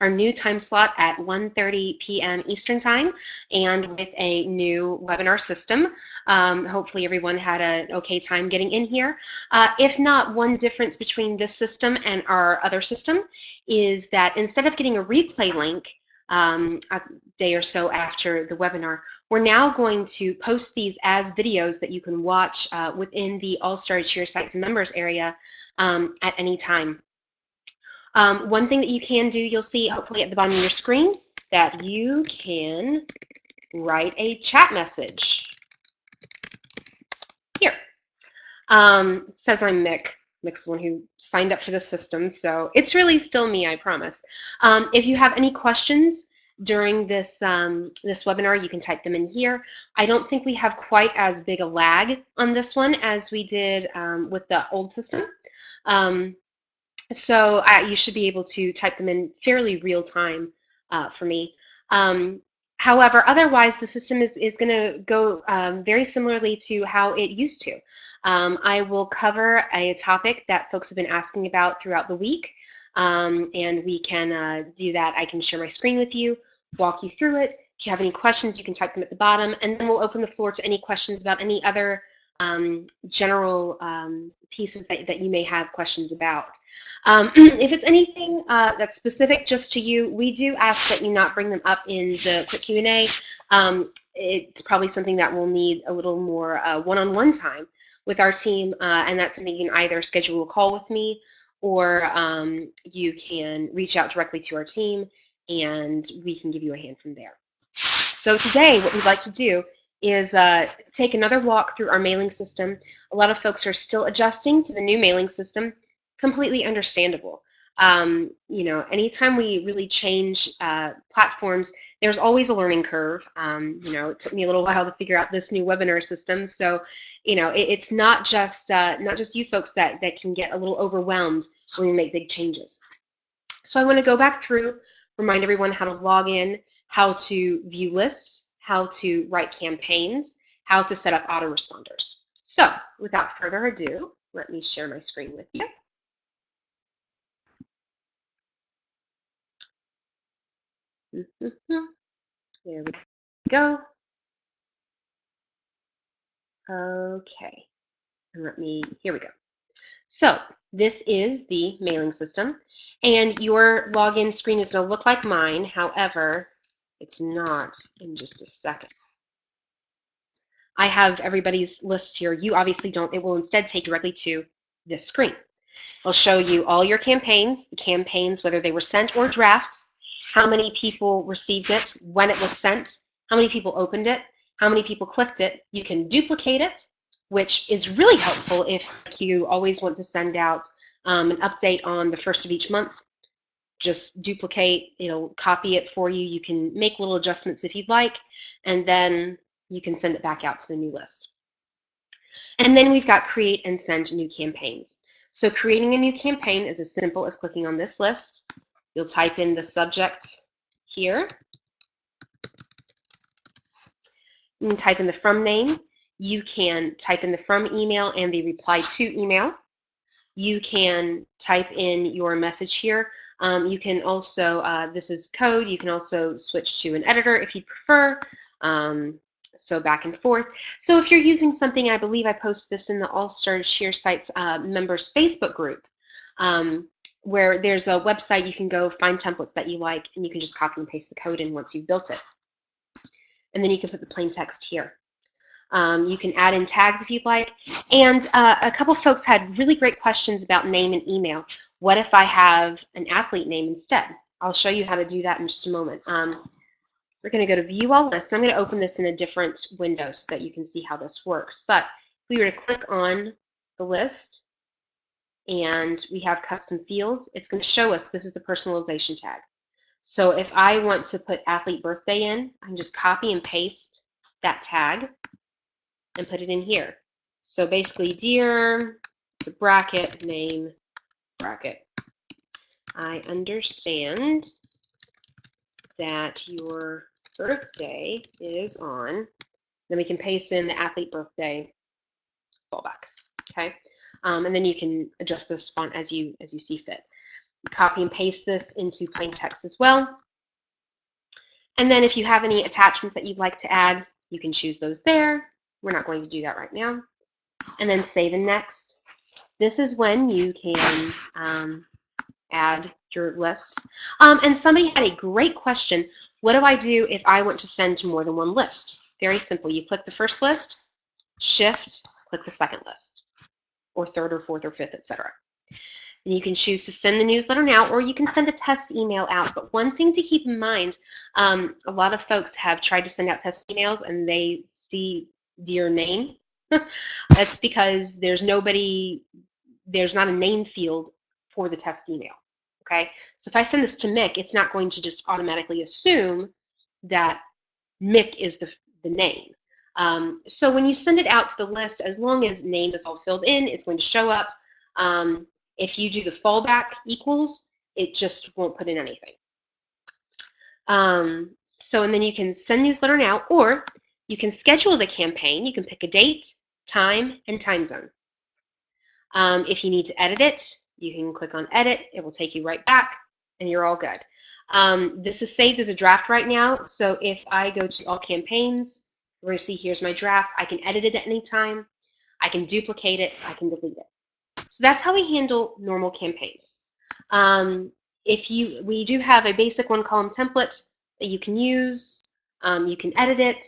our new time slot at 1:30 p.m. Eastern Time, and with a new webinar system. Hopefully everyone had an okay time getting in here. If not, one difference between this system and our other system is that instead of getting a replay link a day or so after the webinar, we're now going to post these as videos that you can watch within the All-Star Cheer Sites members area at any time. One thing that you can do, you'll see hopefully at the bottom of your screen, that you can write a chat message. Here. It says I'm Mick. Mick's the one who signed up for the system, so it's really still me, I promise. If you have any questions during this this webinar, you can type them in here. I don't think we have quite as big a lag on this one as we did with the old system. So you should be able to type them in fairly real time for me. However, otherwise, the system is going to go very similarly to how it used to. I will cover a topic that folks have been asking about throughout the week, and we can do that. I can share my screen with you, walk you through it. If you have any questions, you can type them at the bottom, and then we'll open the floor to any questions about any other general pieces that you may have questions about. If it's anything that's specific just to you, we do ask that you not bring them up in the quick Q&A. It's probably something that will need a little more one-on-one time with our team, and that's something you can either schedule a call with me, or you can reach out directly to our team and we can give you a hand from there. So today what we'd like to do is take another walk through our mailing system. A lot of folks are still adjusting to the new mailing system. Completely understandable. You know, anytime we really change platforms, there's always a learning curve. You know, it took me a little while to figure out this new webinar system. So, you know, it's not just you folks that can get a little overwhelmed when we make big changes. So I want to go back through, remind everyone how to log in, how to view lists, how to write campaigns, how to set up autoresponders. So without further ado, let me share my screen with you. There we go. Okay, and here we go. So this is the mailing system, and your login screen is going to look like mine. However, it's not in just a second. I have everybody's lists here. You obviously don't. It will instead take directly to this screen. I'll show you all your campaigns, the campaigns, whether they were sent or drafts, how many people received it, when it was sent, how many people opened it, how many people clicked it. You can duplicate it, which is really helpful if you always want to send out an update on the first of each month. Just duplicate, it'll copy it for you. You can make little adjustments if you'd like, and then you can send it back out to the new list. And then we've got create and send new campaigns. So creating a new campaign is as simple as clicking on this list. You'll type in the subject here. You can type in the from name. You can type in the from email and the reply to email. You can type in your message here. You can also, this is code, you can also switch to an editor if you prefer. So back and forth. So if you're using something, I believe I posted this in the All-Star Cheer Sites members Facebook group, where there's a website you can go find templates that you like, and you can just copy and paste the code in once you've built it. And then you can put the plain text here. You can add in tags if you'd like. And a couple folks had really great questions about name and email. What if I have an athlete name instead? I'll show you how to do that in just a moment. We're going to go to View All Lists. I'm going to open this in a different window so that you can see how this works. But if we were to click on the list and we have custom fields, it's going to show us this is the personalization tag. So if I want to put athlete birthday in, I can just copy and paste that tag and put it in here. So basically, dear, it's a bracket, name, bracket. I understand that your birthday is on, then we can paste in the athlete birthday fallback, okay? And then you can adjust this font as you see fit. Copy and paste this into plain text as well. And then if you have any attachments that you'd like to add, you can choose those there. We're not going to do that right now. And then save and next. This is when you can add your lists. And somebody had a great question. What do I do if I want to send to more than one list? Very simple. You click the first list, shift, click the second list, or third or fourth or fifth, etc. And you can choose to send the newsletter now, or you can send a test email out. But one thing to keep in mind, a lot of folks have tried to send out test emails and they see your name. That's because there's not a name field for the test email. Okay, so if I send this to Mick, it's not going to just automatically assume that Mick is the name. So when you send it out to the list, as long as name is all filled in, it's going to show up. If you do the fallback equals, it just won't put in anything. And then you can send newsletter now, or you can schedule the campaign. You can pick a date, time, and time zone. If you need to edit it, you can click on edit. It will take you right back, and you're all good. This is saved as a draft right now, so if I go to all campaigns, we're going to see here's my draft. I can edit it at any time. I can duplicate it. I can delete it. So that's how we handle normal campaigns. We do have a basic one-column template that you can use. You can edit it.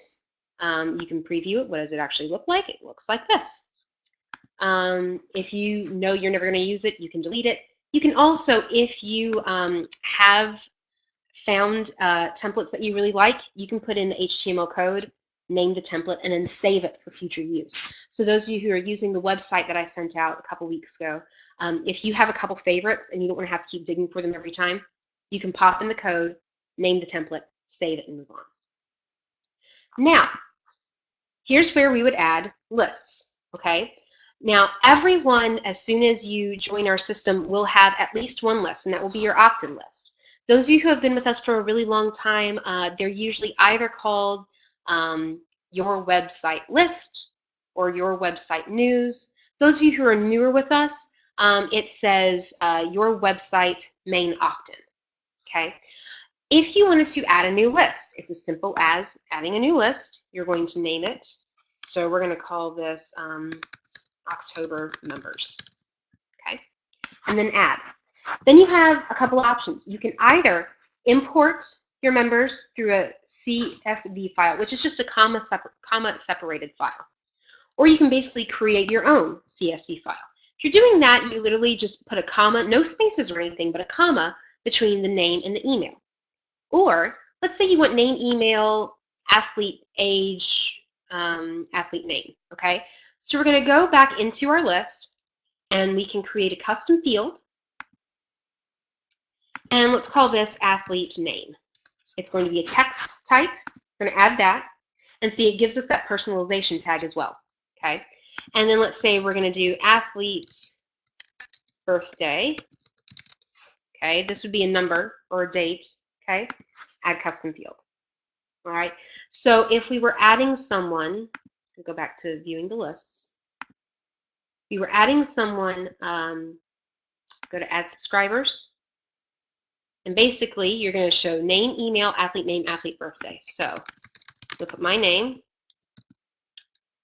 You can preview it. What does it actually look like? It looks like this. If you know you're never going to use it, you can delete it. You can also, if you have found templates that you really like, you can put in the HTML code, name the template, and then save it for future use. So those of you who are using the website that I sent out a couple weeks ago, if you have a couple favorites and you don't want to have to keep digging for them every time, you can pop in the code, name the template, save it, and move on. Now, here's where we would add lists, okay? Now, everyone, as soon as you join our system, will have at least one list, and that will be your opt-in list. Those of you who have been with us for a really long time, they're usually either called your website list or your website news. Those of you who are newer with us, it says your website main opt-in, okay? If you wanted to add a new list, it's as simple as adding a new list. You're going to name it. So we're going to call this October members, okay? And then add. Then you have a couple options. You can either import your members through a CSV file, which is just a comma separated file. Or you can basically create your own CSV file. If you're doing that, you literally just put a comma, no spaces or anything, but a comma between the name and the email. Or let's say you want name, email, athlete, age, athlete name, okay? So we're going to go back into our list and we can create a custom field. And let's call this athlete name. It's going to be a text type. We're going to add that. And see, it gives us that personalization tag as well, okay? And then let's say we're going to do athlete birthday. Okay, this would be a number or a date, okay? Add custom field. All right, so if we were adding someone, we'll go back to viewing the lists. We were adding someone, go to add subscribers. And basically, you're going to show name, email, athlete birthday. So look at my name,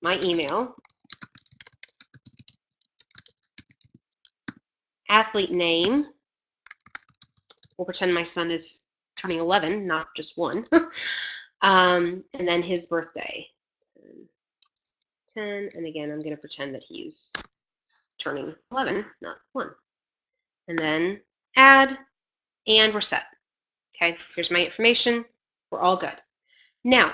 my email, athlete name. We'll pretend my son is turning 11, not just 1. And then his birthday, 10. And again, I'm going to pretend that he's turning 11, not 1. And then add. And we're set. Okay, here's my information. We're all good. Now,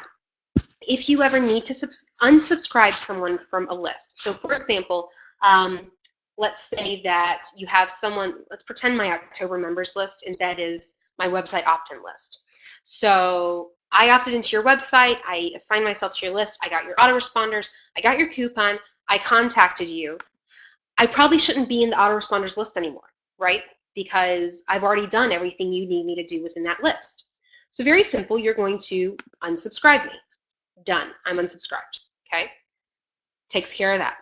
if you ever need to unsubscribe someone from a list, so for example, let's say that you have someone, let's pretend my October members list instead is my website opt-in list. So I opted into your website, I assigned myself to your list, I got your autoresponders, I got your coupon, I contacted you. I probably shouldn't be in the autoresponders list anymore, right? Because I've already done everything you need me to do within that list. So very simple, you're going to unsubscribe me. Done, I'm unsubscribed, okay? Takes care of that.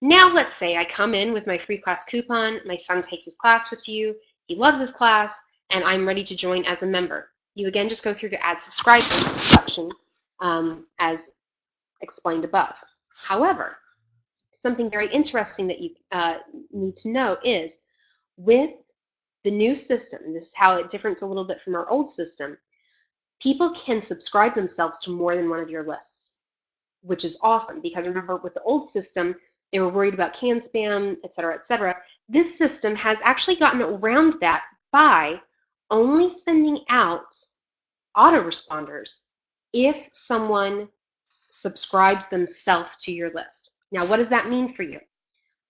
Now let's say I come in with my free class coupon, my son takes his class with you, he loves his class, and I'm ready to join as a member. You again just go through the add subscribers section as explained above. However, something very interesting that you need to know is with the new system, this is how it differs a little bit from our old system, people can subscribe themselves to more than one of your lists, which is awesome because remember with the old system, they were worried about can spam, et cetera, et cetera. This system has actually gotten around that by only sending out autoresponders if someone subscribes themselves to your list. Now, what does that mean for you?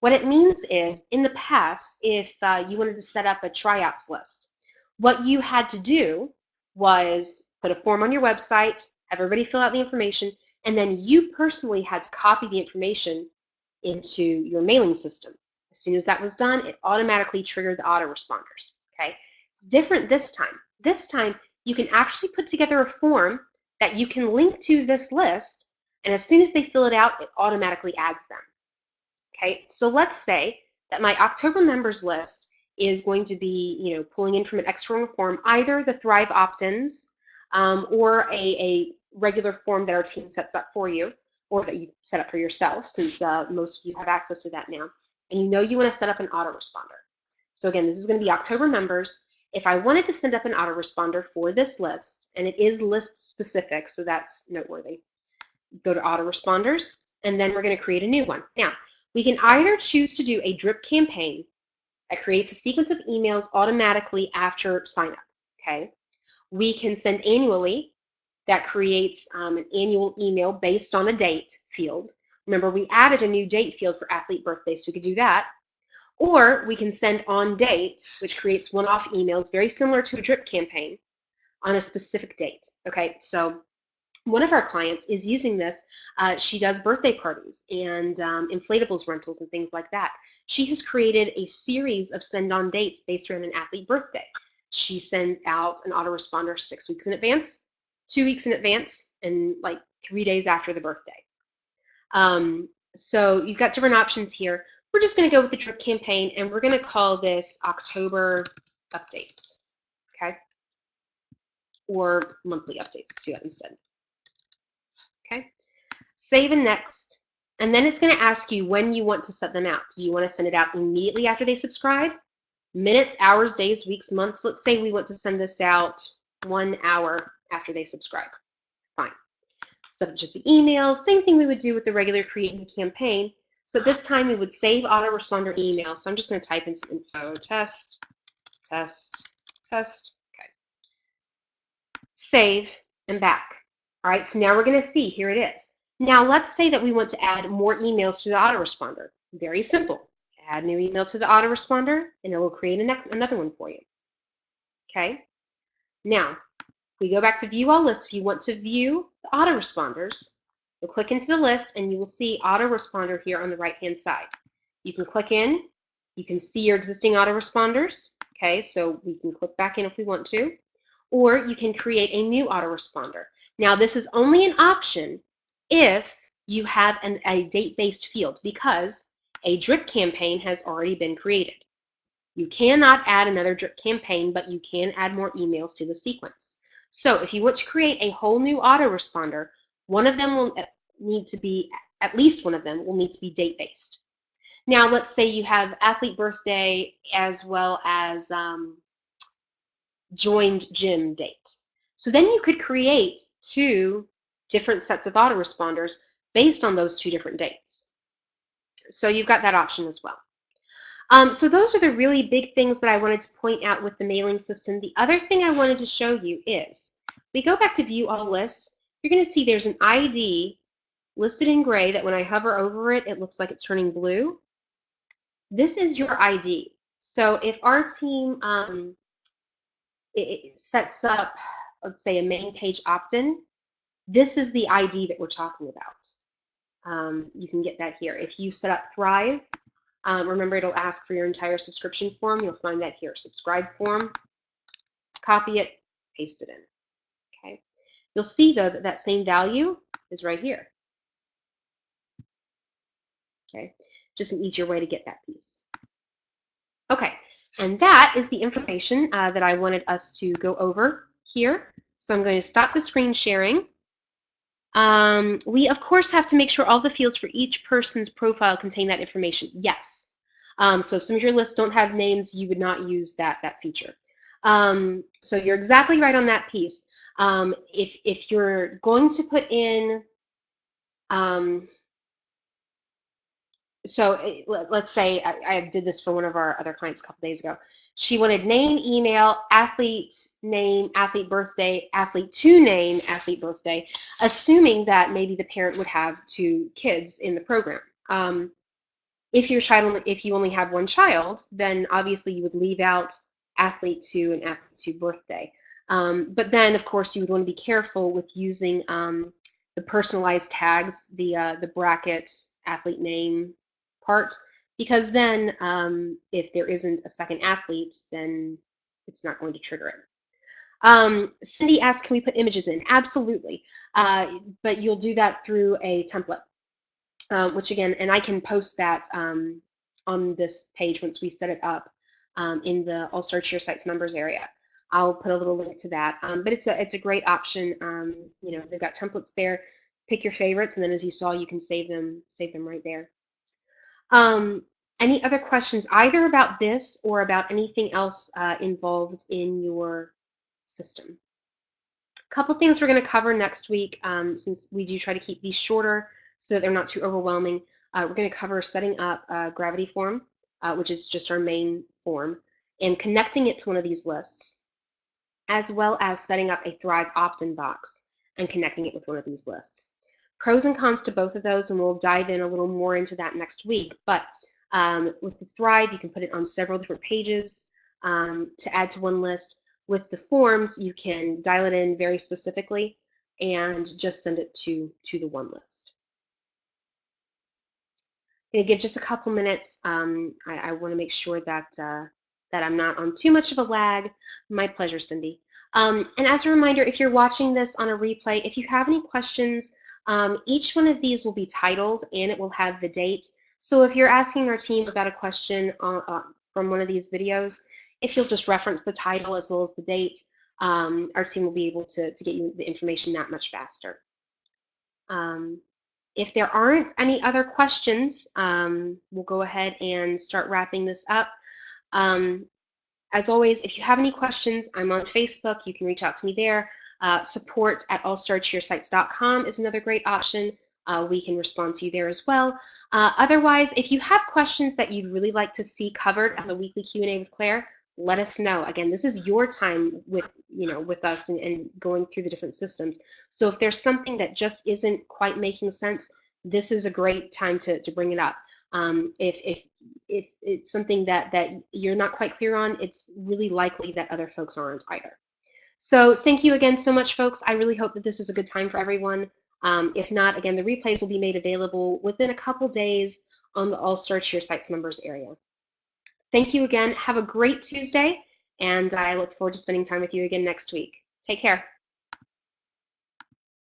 What it means is, in the past, if you wanted to set up a tryouts list, what you had to do was put a form on your website, have everybody fill out the information, and then you personally had to copy the information into your mailing system. As soon as that was done, it automatically triggered the autoresponders. Okay? It's different this time. This time, you can actually put together a form that you can link to this list, and as soon as they fill it out, it automatically adds them. Okay, so let's say that my October members list is going to be, pulling in from an external form, either the Thrive opt-ins or a regular form that our team sets up for you, or that you set up for yourself, since most of you have access to that now. And you want to set up an autoresponder. So again, this is going to be October members. If I wanted to send up an autoresponder for this list, and it is list specific, so that's noteworthy, go to autoresponders, and then we're going to create a new one. Now, we can either choose to do a drip campaign that creates a sequence of emails automatically after sign up, okay? We can send annually, that creates an annual email based on a date field. Remember, we added a new date field for athlete birthdays, so we could do that. Or we can send on date, which creates one-off emails, very similar to a drip campaign, on a specific date, okay? So one of our clients is using this. She does birthday parties and inflatables rentals and things like that. She has created a series of send-on dates based around an athlete birthday. She sends out an autoresponder 6 weeks in advance, 2 weeks in advance, and like 3 days after the birthday. So you've got different options here. We're just going to go with the drip campaign, and we're going to call this October updates, okay? Or monthly updates. Let's do that instead. Okay, save and next, and then it's going to ask you when you want to set them out. Do you want to send it out immediately after they subscribe? Minutes, hours, days, weeks, months. Let's say we want to send this out 1 hour after they subscribe. Fine. Subject the email, same thing we would do with the regular creating campaign. So this time we would save autoresponder email. So I'm just going to type in some info, test. Okay. Save and back. All right, so now we're going to see, here it is. Now let's say that we want to add more emails to the autoresponder. Very simple. Add new email to the autoresponder, and it will create another one for you. Okay. Now, we go back to view all lists. If you want to view the autoresponders, you'll click into the list, and you will see autoresponder here on the right-hand side. You can click in. You can see your existing autoresponders. Okay, so we can click back in if we want to, or you can create a new autoresponder. Now, this is only an option if you have a date-based field, because a drip campaign has already been created. You cannot add another drip campaign, but you can add more emails to the sequence. So if you want to create a whole new autoresponder, one of them will need to be, at least one of them will need to be date-based. Now, let's say you have athlete birthday as well as joined gym date. So then you could create 2 different sets of autoresponders based on those 2 different dates. So you've got that option as well. So those are the really big things that I wanted to point out with the mailing system. The other thing I wanted to show you is, we go back to view all lists, you're going to see there's an ID listed in gray that when I hover over it, it looks like it's turning blue. This is your ID. So if our team it sets up, let's say, a main page opt-in, this is the ID that we're talking about. You can get that here. If you set up Thrive, remember it'll ask for your entire subscription form. You'll find that here, subscribe form. Copy it, paste it in. Okay. You'll see though that that same value is right here. Okay, just an easier way to get that piece. Okay, And that is the information that I wanted us to go over here. So I'm going to stop the screen sharing. We, of course, have to make sure all the fields for each person's profile contain that information. Yes. So if some of your lists don't have names, you would not use that feature. So you're exactly right on that piece. If you're going to put in, so let's say I did this for one of our other clients a couple days ago. She wanted name, email, athlete name, athlete birthday, athlete to name, athlete birthday, assuming that maybe the parent would have 2 kids in the program. If you only have 1 child, then obviously you would leave out athlete to and athlete to birthday. But then, of course, you would want to be careful with using the personalized tags, the bracket athlete name part, because then if there isn't a second athlete, then it's not going to trigger it. Cindy asked, can we put images in? Absolutely, but you'll do that through a template. Which again, and I can post that on this page once we set it up in the All Star Cheer Sites members area. I'll put a little link to that, but it's a great option. You know, they've got templates there. Pick your favorites, and then as you saw, you can save them right there. Any other questions either about this or about anything else involved in your system? A couple things we're going to cover next week, since we do try to keep these shorter so that they're not too overwhelming. We're going to cover setting up Gravity Form, which is just our main form, and connecting it to one of these lists, as well as setting up a Thrive opt-in box and connecting it with one of these lists. Pros and cons to both of those, and we'll dive in a little more into that next week. But with the Thrive, you can put it on several different pages to add to one list. With the forms, you can dial it in very specifically and just send it to the one list. I'm going to give just a couple minutes. I want to make sure that that I'm not on too much of a lag. My pleasure, Cindy. And as a reminder, if you're watching this on a replay, if you have any questions, each one of these will be titled and it will have the date. So if you're asking our team about a question from one of these videos, if you'll just reference the title as well as the date, our team will be able to get you the information that much faster. If there aren't any other questions, we'll go ahead and start wrapping this up. As always, if you have any questions, I'm on Facebook. You can reach out to me there. Support@allstarcheersites.com is another great option. We can respond to you there as well. Otherwise, if you have questions that you'd really like to see covered at the weekly Q&A with Claire, let us know. Again, this is your time with us and going through the different systems. So if there's something that just isn't quite making sense, this is a great time to bring it up. If it's something that you're not quite clear on, it's really likely that other folks aren't either. So thank you again so much, folks. I really hope that this is a good time for everyone. If not, again, the replays will be made available within a couple days on the All Star Cheer Sites members area. Thank you again. Have a great Tuesday, and I look forward to spending time with you again next week. Take care.